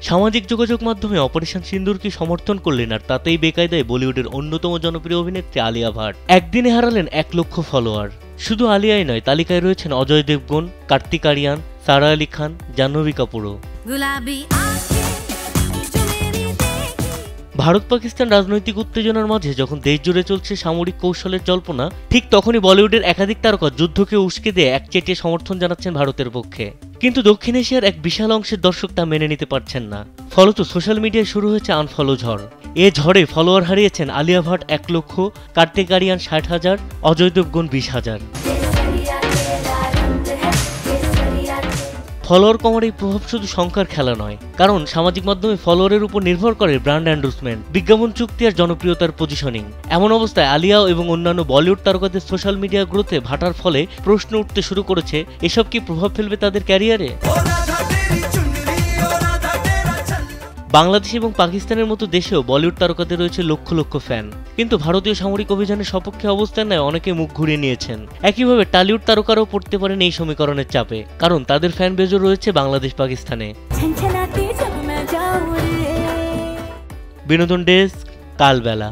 সামাজিক যোগাযোগ মাধ্যমে অপারেশন সিন্দুরকে সমর্থন করলেন আর তাতেই বেকায়দায় বলিউডের অন্যতম জনপ্রিয় অভিনেত্রী আলিয়া ভাট। একদিনে হারালেন 1 লক্ষ ফলোয়ার। শুধু আলিয়াই নয়, তালিকায় রয়েছেন অজয় দেবগন, কার্তিক আরিয়ান, সারা আলি খান, জাহ্নবী কাপুরও। ভারত পাকিস্তান রাজনৈতিক উত্তেজনার মাঝে যখন দেশ জুড়ে চলছে সামরিক কৌশলের জল্পনা, ঠিক তখনই বলিউডের একাধিক তারকা যুদ্ধকে উস্কে দিয়ে একচেটিয়া সমর্থন জানাচ্ছেন ভারতের পক্ষে। কিন্তু দক্ষিণ এশিয়ার এক বিশাল অংশের দর্শক তা মেনে নিতে পারছেন না। ফলত সোশ্যাল মিডিয়ায় শুরু হয়েছে আনফলো ঝড়। এ ঝড়ে ফলোয়ার হারিয়েছেন আলিয়া ভাট 1 লক্ষ, কার্তিক আরিয়ান 60,000, অজয় দেবগন 20,000। ফলোয়ার কমার এই প্রভাব শুধু সংখ্যার খেলা নয়, কারণ সামাজিক মাধ্যমে ফলোয়ারের উপর নির্ভর করে ব্র্যান্ড এন্ডোর্সমেন্ট, বিজ্ঞাপন চুক্তি আর জনপ্রিয়তার পজিশনিং। এমন অবস্থায় আলিয়া এবং অন্যান্য বলিউড তারকাদের সোশ্যাল মিডিয়া গ্রোথে ভাটার ফলে প্রশ্ন উঠতে শুরু করেছে, এসব কি প্রভাব ফেলবে তাদের ক্যারিয়ারে? বাংলাদেশ এবং পাকিস্তানের মতো দেশেও বলিউড তারকাদের রয়েছে লক্ষ লক্ষ ফ্যান, কিন্তু ভারতীয় সামরিক অভিযানের সপক্ষে অবস্থান নেয় অনেকে মুখ ঘুরিয়ে নিয়েছেন। একইভাবে টলিউড তারকারাও পড়তে পারেন এই সমীকরণের চাপে, কারণ তাদের ফ্যান বেজও রয়েছে বাংলাদেশ পাকিস্তানে। বিনোদন ডেস্ক, কালবেলা।